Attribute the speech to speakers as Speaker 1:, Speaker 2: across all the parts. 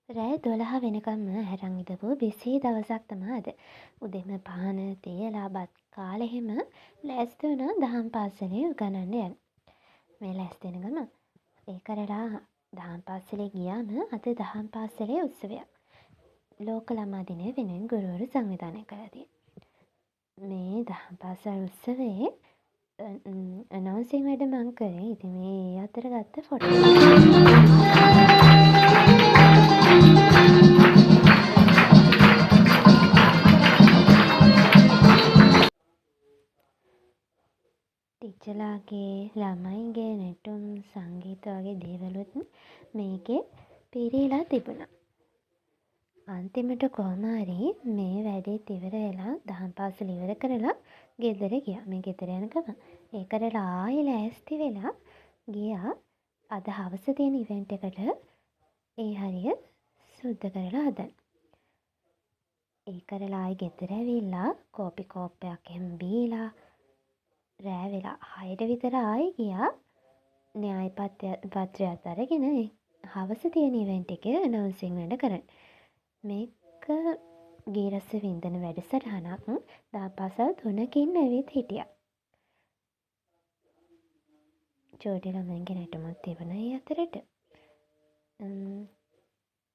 Speaker 1: රෑ 12 වෙනකම්ම හැරන් ඉඳපු බිසී දවසක් තමා අද. උදෙම පාන තියලා බත් කාලා එහෙම ලෑස්ති වුණා දහම් පාසලේ උගන්නන්න යන්න. මේ ලෑස්ති වෙන ගමන් ඒ කරලා දහම් පාසලේ ගියාම අද දහම් පාසලේ උත්සවයක්. ලෝක ළමා දිනය වෙනුවෙන් ගුරුවරු සංවිධානය කරලා තියෙනවා. මේ දහම් පාසල් උත්සවයේ අනවුන්සින් වැඩ මං කරේ. ඉතින් මේ අතර ගත්ත ෆොටෝ. ටීචර්ලාගේ ළමයිගේ නැටුම් සංගීත වගේ දේවලුත් මේකේ පිරීලා තිබුණා. අන්තිමට කොහොම හරි මේ වැඩේත් ඉවර වෙලා දහම් පාසල ඉවර කරලා ගෙදර ගියා. මේ ගෙදර යන ගමන් ඒ කරලා ආයෙ ලෑස්ති වෙලා ගියා අද හවස තියෙන ඉවෙන්ට් එකට ඒ හරිය සුද්ධ කරලා හදන්න. ඒ කරලා ආයෙ ගෙදර ඇවිල්ලා කෝපි කෝප්පයක් එහෙම බීලා රෑ වෙලා 6ට විතර ආයෙ ගියා න්‍යාය පත්‍රයත් අරගෙන හවස තියෙන ඉවෙන්ට් එකේ අනවුන්සින් වැඩ කරන්න. මේක ගීරස්ස වින්දන වැඩසටහනක් දාපාසල් 3කින් ඇවිත් හිටියා. චෝටි ළමයින්ගේ නැටුමක් තිබුණා ඒ අතරට.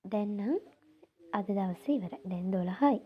Speaker 1: දැන් නම් අද දවසේ ඉවරයි. දැන් 12යි.